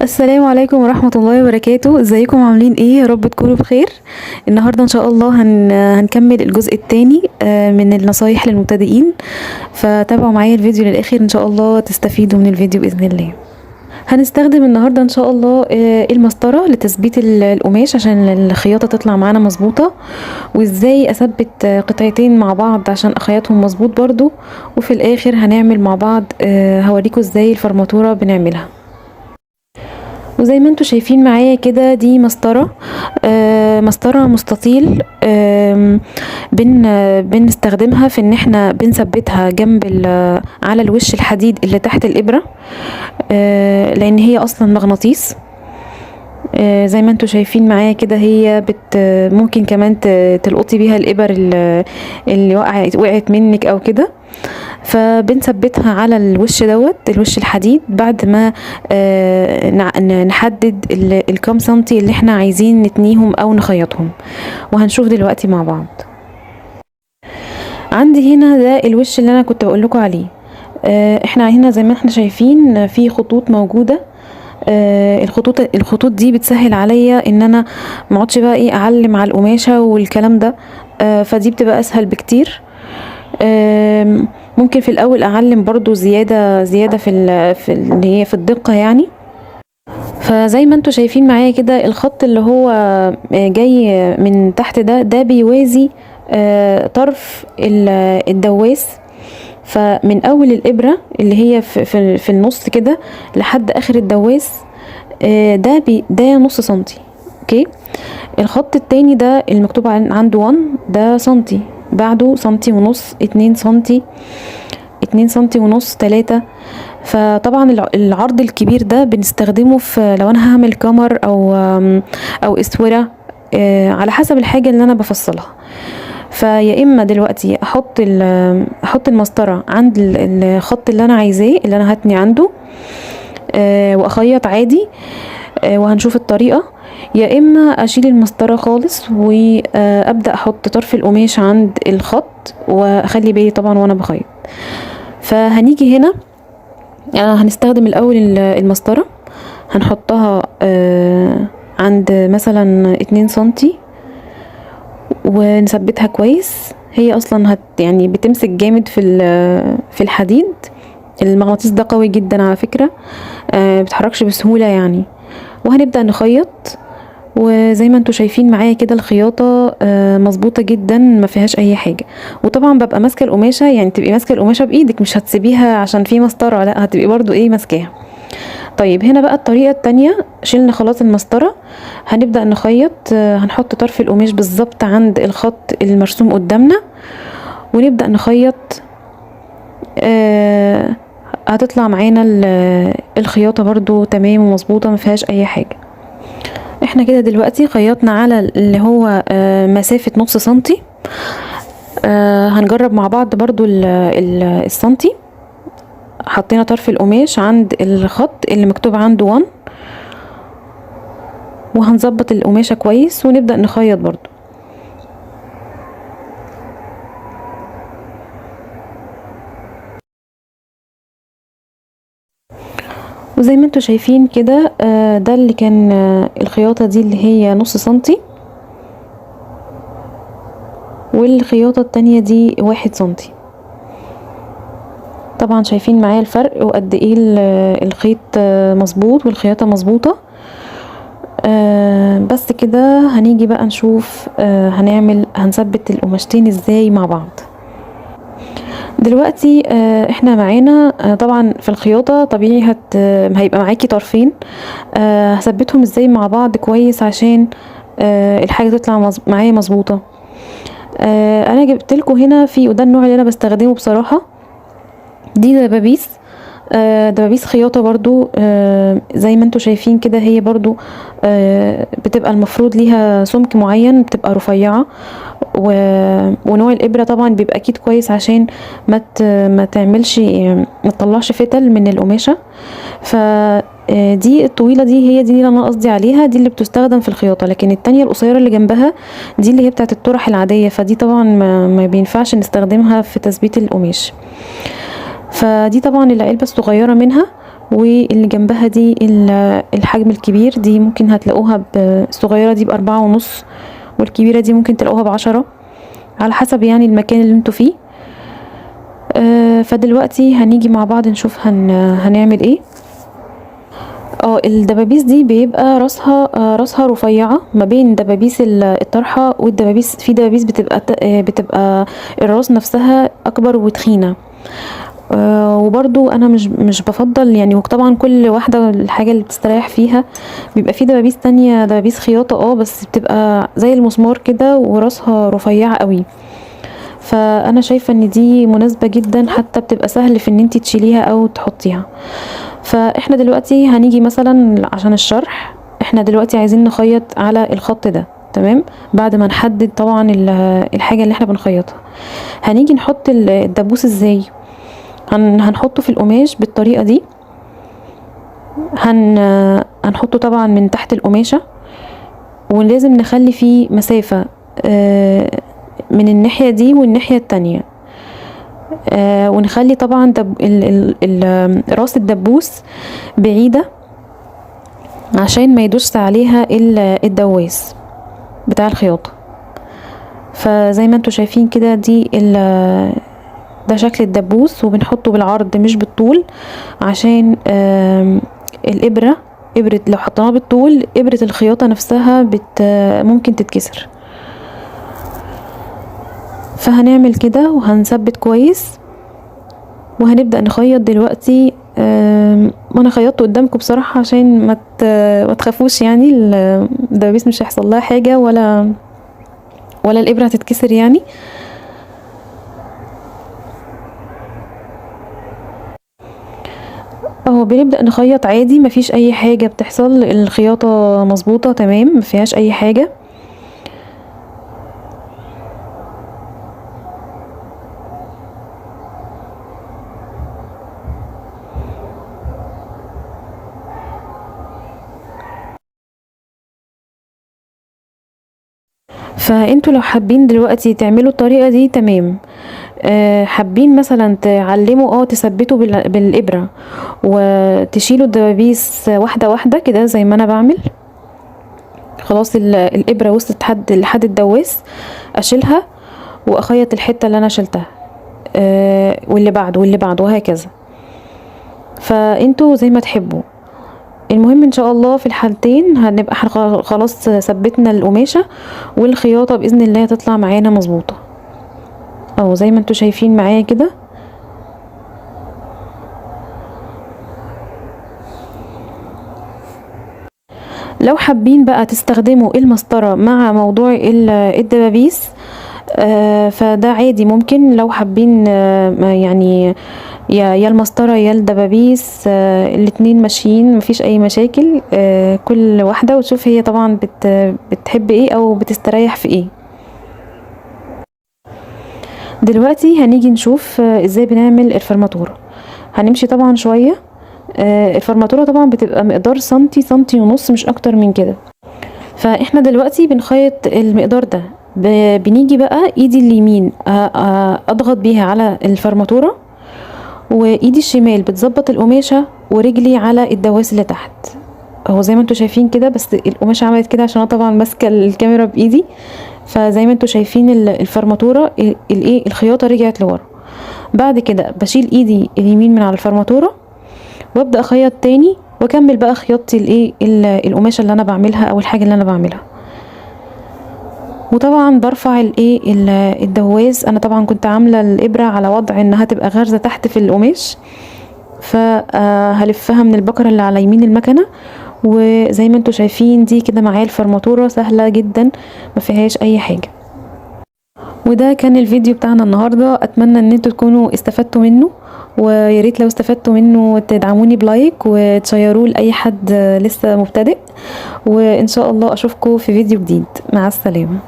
السلام عليكم ورحمة الله وبركاته. ازيكم عاملين ايه؟ يا رب تكونوا بخير. النهاردة ان شاء الله هنكمل الجزء الثاني من النصايح للمبتدئين، فتابعوا معايا الفيديو للاخر ان شاء الله تستفيدوا من الفيديو باذن الله. هنستخدم النهاردة ان شاء الله المسطرة لتثبيت القماش عشان الخياطة تطلع معانا مظبوطة، وازاي اثبت قطعتين مع بعض عشان اخيطهم مظبوط برضو. وفي الاخر هنعمل مع بعض هوريكم ازاي الفرماتورة بنعملها. وزي ما انتوا شايفين معايا كده دي مسطرة، مسطرة مستطيل. بنستخدمها في ان احنا بنثبتها جنب على الوش الحديد اللي تحت الابرة، لان هي اصلا مغناطيس. زي ما انتوا شايفين معايا كده هي ممكن كمان تلقطي بيها الابر اللي وقعت منك او كده. فبنثبتها على الوش الوش الحديد بعد ما نحدد الكام سنتي اللي احنا عايزين نتنيهم او نخيطهم، وهنشوف دلوقتي مع بعض. عندي هنا ده الوش اللي انا كنت بقول لكم عليه. احنا هنا زي ما احنا شايفين في خطوط موجوده. الخطوط دي بتسهل عليا ان انا ما اقعدش بقى ايه اعلم على القماشه والكلام ده، فدي بتبقى اسهل بكتير. ممكن في الاول اعلم برضو زياده في اللي هي في الدقه يعني. فزي ما انتوا شايفين معايا كده الخط اللي هو جاي من تحت ده بيوازي طرف الدواس. فمن اول الابره اللي هي في النص كده لحد اخر الدواس، ده نص سنتي. اوكي، الخط التاني ده المكتوب عنده 1 ده سنتي، بعده سنتي ونص، 2 سنتي، 2 سنتي ونص، 3. فطبعا العرض الكبير ده بنستخدمه في لو انا هعمل كمر او اسوره، على حسب الحاجه اللي انا بفصلها. فيا اما دلوقتي احط المسطره عند الخط اللي انا عايزاه اللي انا هتني عنده، واخيط عادي، وهنشوف الطريقه. يا اما اشيل المسطره خالص وابدا احط طرف القماش عند الخط واخلي بالي طبعا وانا بخيط. فهنيجي هنا هنستخدم الاول المسطره، هنحطها عند مثلا 2 سنتي ونثبتها كويس. هي اصلا يعني بتمسك جامد في الحديد. المغناطيس ده قوي جدا على فكره، بتحركش بسهوله يعني. وهنبدا نخيط، وزي ما انتوا شايفين معايا كده الخياطه مظبوطه جدا ما فيهاش اي حاجه. وطبعا ببقى ماسكه القماشه، يعني تبقي ماسكه القماشه بايدك، مش هتسيبيها عشان في مسطره، لا هتبقي برضو ايه ماسكاها. طيب هنا بقى الطريقه التانية، شلنا خلاص المسطره، هنبدا نخيط. هنحط طرف القماش بالظبط عند الخط المرسوم قدامنا ونبدا نخيط. هتطلع معانا الخياطه برضو تمام ومظبوطه ما فيهاش اي حاجه. احنا كده دلوقتي خيطنا على اللي هو مسافة نص سنتي. هنجرب مع بعض برضو السنتي. حطينا طرف القماش عند الخط اللي مكتوب عنده 1، وهنظبط القماشة كويس ونبدأ نخيط برضو. وزي ما انتوا شايفين كده ده اللي كان الخياطة دي اللي هي نص سنتي، والخياطة التانية دي 1 سنتي. طبعا شايفين معايا الفرق وقد ايه الخيط مظبوط والخياطة مظبوطة. بس كده هنيجي بقى نشوف هنثبت القماشتين ازاي مع بعض. دلوقتي احنا معانا طبعا في الخياطة طبيعي هيبقى معاكي طرفين. هثبتهم ازاي مع بعض كويس عشان الحاجة تطلع معايا مظبوطة. انا جبت لكم هنا وده النوع اللي انا بستخدمه بصراحة. دي دبابيس، دبابيس خياطة برضو. زي ما انتوا شايفين كده هي برضو بتبقى المفروض ليها سمك معين، بتبقى رفيعة، ونوع الابرة طبعا بيبقى اكيد كويس عشان ما تعملش ما تطلعش فتل من القماشة. فدي الطويلة دي هي دي اللي انا قصدي عليها، دي اللي بتستخدم في الخياطة. لكن التانية القصيرة اللي جنبها دي اللي هي بتاعت الطرح العادية، فدي طبعا ما بينفعش نستخدمها في تثبيت القماش. فدي طبعا العلبة الصغيرة منها، واللي جنبها دي الحجم الكبير، دي ممكن هتلاقوها الصغيرة دي ب4.5، والكبيرة دي ممكن تلاقوها ب10 على حسب يعني المكان اللي انتوا فيه. فدلوقتي هنيجي مع بعض نشوف هنعمل ايه. الدبابيس دي بيبقى راسها رفيعة ما بين دبابيس الطرحة والدبابيس. في دبابيس بتبقى الراس نفسها اكبر وتخينة. وبرضو انا مش بفضل يعني، وطبعا كل واحدة الحاجة اللي بتستريح فيها. بيبقى في دبابيس تانية دبابيس خياطة بس بتبقى زي المسمار كده وراسها رفيعة قوي. فانا شايفة ان دي مناسبة جدا، حتى بتبقى سهل في ان انتي تشيليها او تحطيها. فاحنا دلوقتي هنيجي مثلا عشان الشرح، احنا دلوقتي عايزين نخيط على الخط ده، تمام؟ بعد ما نحدد طبعا الحاجة اللي احنا بنخيطها، هنيجي نحط الدبوس ازاي. هنحطه في القماش بالطريقة دي. هنحطه طبعا من تحت القماشة، ولازم نخلي فيه مسافة من الناحية دي والناحية التانية. ونخلي طبعا راس الدبوس بعيدة عشان ما يدوس عليها الدواس بتاع الخياطة. فزي ما انتوا شايفين كده ده شكل الدبوس، وبنحطه بالعرض مش بالطول، عشان الإبرة لو حطيناها بالطول إبرة الخياطة نفسها ممكن تتكسر. فهنعمل كده وهنثبت كويس، وهنبدأ نخيط دلوقتي. وانا خيطته قدامكم بصراحة عشان ما تخافوش يعني، الدبابيس مش هيحصل لها حاجة ولا الإبرة هتتكسر يعني. بنبدأ نخيط عادي، مفيش اي حاجة بتحصل، الخياطة مظبوطة تمام مفيهاش اي حاجة. فانتوا لو حابين دلوقتي تعملوا الطريقة دي تمام. حابين مثلا تعلموا تثبتوا بالإبرة وتشيلوا الدبابيس واحدة واحدة كده زي ما انا بعمل. خلاص الإبرة وصلت لحد الدواس، اشيلها واخيط الحتة اللي انا شلتها، واللي بعد وهكذا. فانتوا زي ما تحبوا. المهم ان شاء الله في الحالتين هنبقى خلاص ثبتنا القماشة، والخياطة بإذن الله هتطلع معانا مظبوطة زي ما انتوا شايفين معايا كده. لو حابين بقى تستخدموا المسطرة مع موضوع الدبابيس، فده عادي ممكن. لو حابين يعني يا المسطرة يا الدبابيس، الاتنين ماشيين مفيش اي مشاكل. كل واحدة وتشوف هي طبعا بتحب ايه او بتستريح في ايه. دلوقتي هنيجي نشوف ازاي بنعمل الفرماتورة. هنمشي طبعا شوية. الفرماتورة طبعا بتبقى مقدار سنتي ونص، مش اكتر من كده. فاحنا دلوقتي بنخيط المقدار ده. بنيجي بقى ايدي اليمين اضغط بيها على الفرماتورة، وايدي الشمال بتظبط القماشة، ورجلي على الدواس اللي تحت زي ما انتوا شايفين كده. بس القماشة عملت كده عشان انا طبعا ماسكة الكاميرا بايدي. فزي ما انتوا شايفين الفرماتورة الخياطة رجعت لورا. بعد كده بشيل ايدي اليمين من على الفرماتورة، وابدأ اخيط تاني، واكمل بقى خياطتي القماشة اللي انا بعملها او الحاجة اللي انا بعملها. وطبعا برفع الدواس. انا طبعا كنت عاملة الابرة على وضع انها تبقى غارزة تحت في القماش، فهلفها من البكرة اللي على يمين المكنة. وزي ما انتوا شايفين دي كده معايا الفرماتورة سهلة جدا ما فيهاش اي حاجة. وده كان الفيديو بتاعنا النهاردة. اتمنى ان انتوا تكونوا استفدتوا منه، وياريت لو استفدتوا منه تدعموني بلايك وتشيروه لأي حد لسه مبتدئ. وان شاء الله اشوفكم في فيديو جديد. مع السلامة.